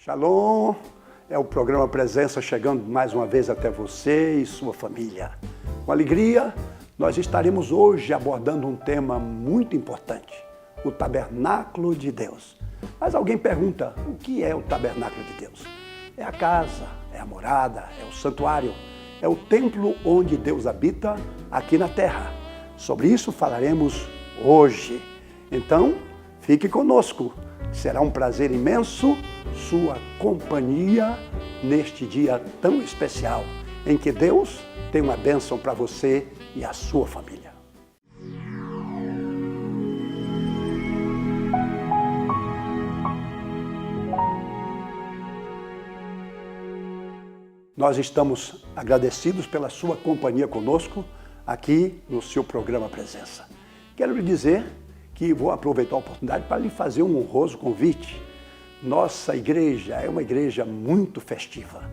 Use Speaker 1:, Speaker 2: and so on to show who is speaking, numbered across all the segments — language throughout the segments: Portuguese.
Speaker 1: Shalom, é o programa Presença chegando mais uma vez até você e sua família. Com alegria, nós estaremos hoje abordando um tema muito importante, o tabernáculo de Deus. Mas alguém pergunta, o que é o tabernáculo de Deus? É a casa, é a morada, é o santuário, é o templo onde Deus habita aqui na terra. Sobre isso falaremos hoje. Então, fique conosco. Será um prazer imenso sua companhia neste dia tão especial, em que Deus tem uma bênção para você e a sua família. Nós estamos agradecidos pela sua companhia conosco aqui no seu programa Presença. Quero lhe dizer que vou aproveitar a oportunidade para lhe fazer um honroso convite. Nossa igreja é uma igreja muito festiva.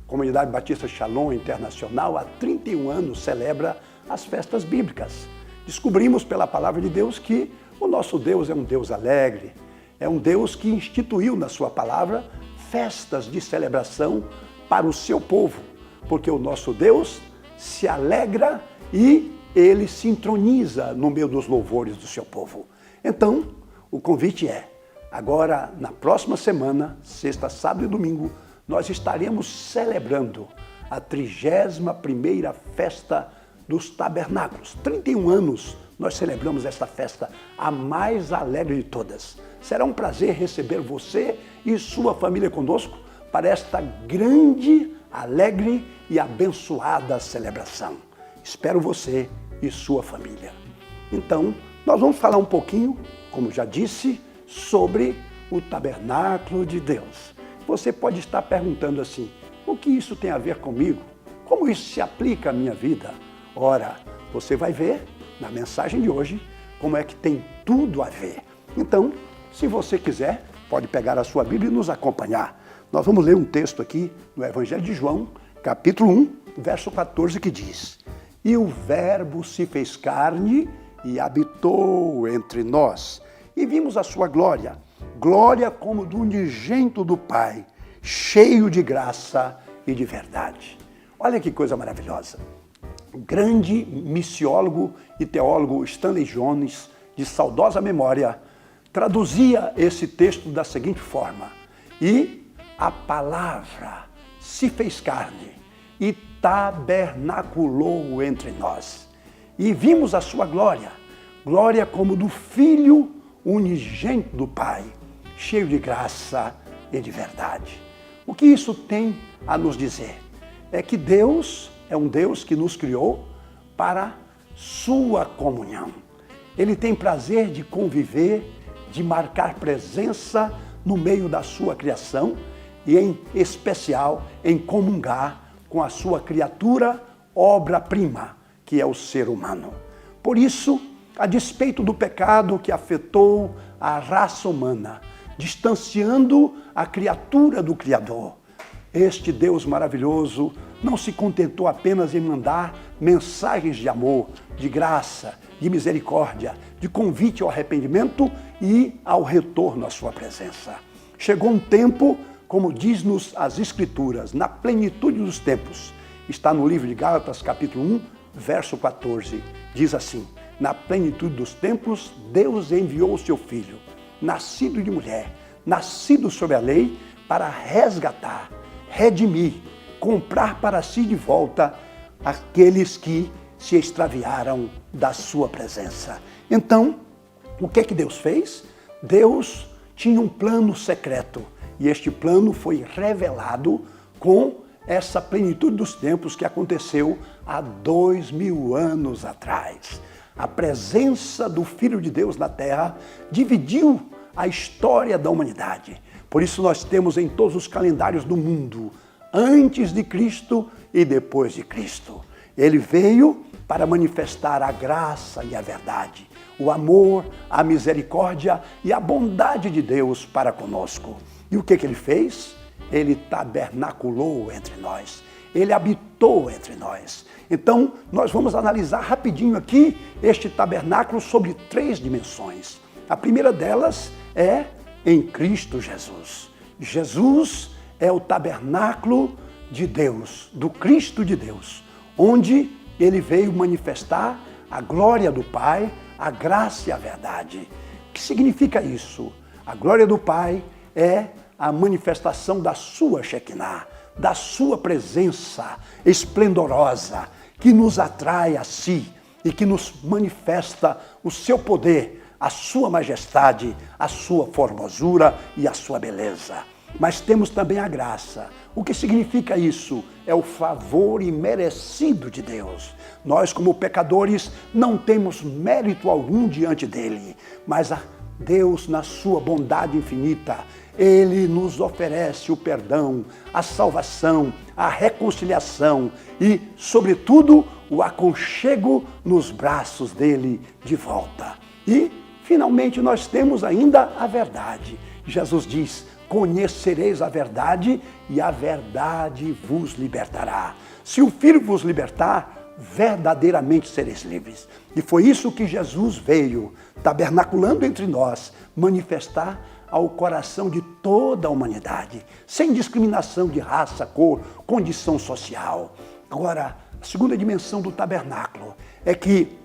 Speaker 1: A Comunidade Batista Shalom Internacional há 31 anos celebra as festas bíblicas. Descobrimos pela palavra de Deus que o nosso Deus é um Deus alegre, é um Deus que instituiu na sua palavra festas de celebração para o seu povo, porque o nosso Deus se alegra e ele se entroniza no meio dos louvores do seu povo. Então, o convite é, agora na próxima semana, sexta, sábado e domingo, nós estaremos celebrando a 31ª festa dos tabernáculos. 31 anos nós celebramos esta festa, a mais alegre de todas. Será um prazer receber você e sua família conosco para esta grande, alegre e abençoada celebração. Espero você e sua família. Então, nós vamos falar um pouquinho, como já disse, sobre o tabernáculo de Deus. Você pode estar perguntando assim, o que isso tem a ver comigo? Como isso se aplica à minha vida? Ora, você vai ver na mensagem de hoje como é que tem tudo a ver. Então, se você quiser, pode pegar a sua Bíblia e nos acompanhar. Nós vamos ler um texto aqui no Evangelho de João, capítulo 1, verso 14, que diz: E o Verbo se fez carne e habitou entre nós, e vimos a sua glória, glória como do unigênito do Pai, cheio de graça e de verdade. Olha que coisa maravilhosa. O grande missiólogo e teólogo Stanley Jones, de saudosa memória, traduzia esse texto da seguinte forma: E a palavra se fez carne e tabernaculou entre nós. E vimos a sua glória, glória como do Filho unigênito do Pai, cheio de graça e de verdade. O que isso tem a nos dizer? É que Deus é um Deus que nos criou para sua comunhão. Ele tem prazer de conviver, de marcar presença no meio da sua criação e, em especial, em comungar com a sua criatura, obra-prima, que é o ser humano. Por isso, a despeito do pecado que afetou a raça humana, distanciando a criatura do Criador, este Deus maravilhoso não se contentou apenas em mandar mensagens de amor, de graça, de misericórdia, de convite ao arrependimento e ao retorno à sua presença. Chegou um tempo, como diz-nos as Escrituras, na plenitude dos tempos. Está no livro de Gálatas, capítulo 1, verso 14. Diz assim: Na plenitude dos tempos, Deus enviou o seu Filho, nascido de mulher, nascido sob a lei, para resgatar, redimir, comprar para si de volta aqueles que se extraviaram da sua presença. Então, o que é que Deus fez? Deus tinha um plano secreto, e este plano foi revelado com essa plenitude dos tempos que aconteceu há 2000 anos atrás. A presença do Filho de Deus na Terra dividiu a história da humanidade. Por isso nós temos em todos os calendários do mundo, antes de Cristo e depois de Cristo. Ele veio para manifestar a graça e a verdade, o amor, a misericórdia e a bondade de Deus para conosco. E o que ele fez? Ele tabernaculou entre nós. Ele habitou entre nós. Então, nós vamos analisar rapidinho aqui este tabernáculo sobre 3 dimensões. A primeira delas é em Cristo Jesus. Jesus é o tabernáculo de Deus, do Cristo de Deus, onde ele veio manifestar a glória do Pai, a graça e a verdade. O que significa isso? A glória do Pai é a manifestação da sua Shekinah, da sua presença esplendorosa, que nos atrai a si e que nos manifesta o seu poder, a sua majestade, a sua formosura e a sua beleza. Mas temos também a graça. O que significa isso? É o favor imerecido de Deus. Nós, como pecadores, não temos mérito algum diante dele, mas Deus, na sua bondade infinita, ele nos oferece o perdão, a salvação, a reconciliação e, sobretudo, o aconchego nos braços dele de volta. E, finalmente, nós temos ainda a verdade. Jesus diz: conhecereis a verdade e a verdade vos libertará. Se o Filho vos libertar, verdadeiramente sereis livres. E foi isso que Jesus veio, tabernaculando entre nós, manifestar ao coração de toda a humanidade, sem discriminação de raça, cor, condição social. Agora, a segunda dimensão do tabernáculo é que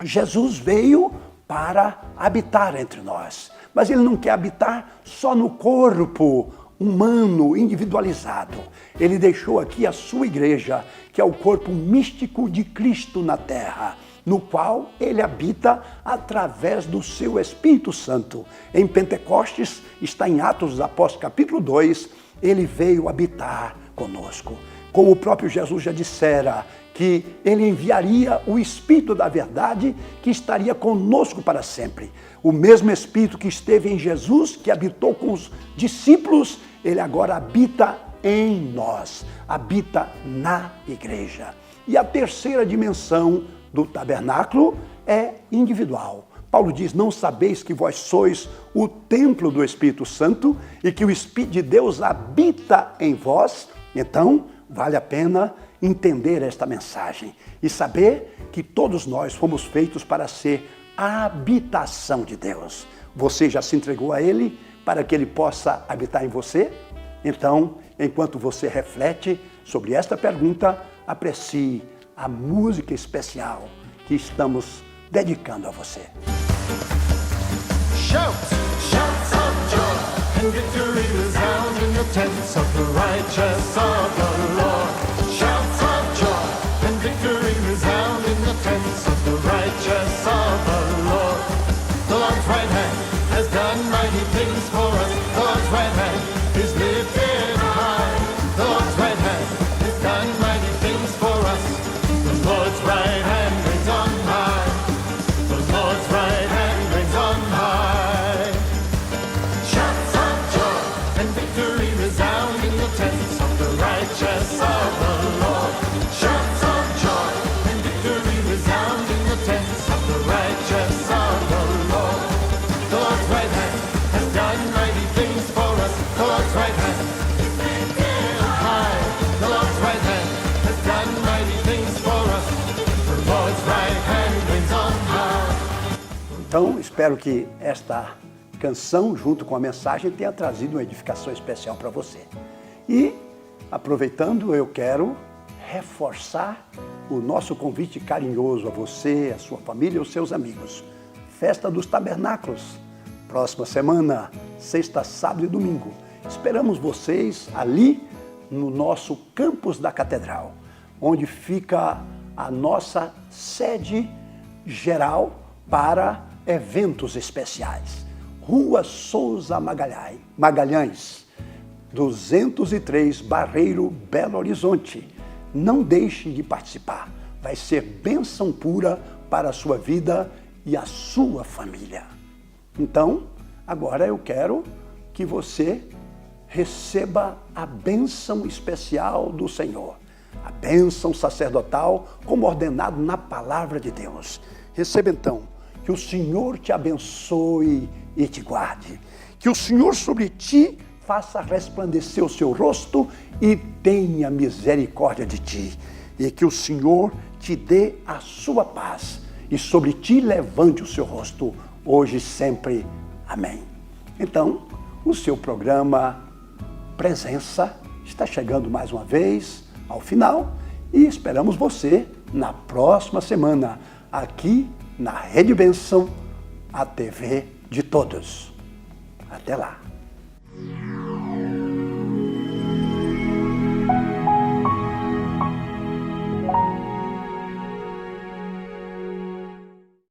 Speaker 1: Jesus veio para habitar entre nós. Mas ele não quer habitar só no corpo humano, individualizado. Ele deixou aqui a sua igreja, que é o corpo místico de Cristo na terra, no qual ele habita através do seu Espírito Santo. Em Pentecostes, está em Atos dos Apóstolos, capítulo 2, ele veio habitar conosco. Como o próprio Jesus já dissera, que ele enviaria o Espírito da verdade que estaria conosco para sempre. O mesmo Espírito que esteve em Jesus, que habitou com os discípulos, ele agora habita em nós, habita na igreja. E a terceira dimensão do tabernáculo é individual. Paulo diz: não sabeis que vós sois o templo do Espírito Santo e que o Espírito de Deus habita em vós? Então, vale a pena entender esta mensagem e saber que todos nós fomos feitos para ser a habitação de Deus. Você já se entregou a Ele para que Ele possa habitar em você? Então, enquanto você reflete sobre esta pergunta, aprecie a música especial que estamos dedicando a você.
Speaker 2: Shout, shouts of joy and victory resound in the tents of the righteous of the Lord. Shouts of joy and victory resound in the tents of the righteous of the Lord. The Lord's right hand has done mighty things for us. The Lord's right hand is lifted high. The Lord's right hand has done mighty things for us. The Lord's right hand reigns on high. The Lord's right hand reigns on high. Shouts of joy and victory resound in the tents of the righteous of the Lord. Shouts of joy and victory resound in the tents of the righteous of the Lord. The Lord's right hand has done mighty things for us. The Lord's right hand is lifted high. The Lord's right hand has done mighty things for us. The Lord's right hand reigns on high.
Speaker 1: Então, espero que esta canção, junto com a mensagem, tenha trazido uma edificação especial para você. E, aproveitando, eu quero reforçar o nosso convite carinhoso a você, a sua família e aos seus amigos. Festa dos Tabernáculos, próxima semana, sexta, sábado e domingo. Esperamos vocês ali no nosso campus da Catedral, onde fica a nossa sede geral para eventos especiais. Rua Souza Magalhães, 203, Barreiro, Belo Horizonte. Não deixe de participar. Vai ser bênção pura para a sua vida e a sua família. Então, agora eu quero que você receba a bênção especial do Senhor. A bênção sacerdotal, como ordenado na palavra de Deus. Receba então. Que o Senhor te abençoe e te guarde. Que o Senhor sobre ti faça resplandecer o seu rosto e tenha misericórdia de ti. E que o Senhor te dê a sua paz e sobre ti levante o seu rosto, hoje e sempre. Amém. Então, o seu programa presença está chegando mais uma vez ao final e esperamos você na próxima semana, aqui na Rede Bênção, a TV de todos. Até lá!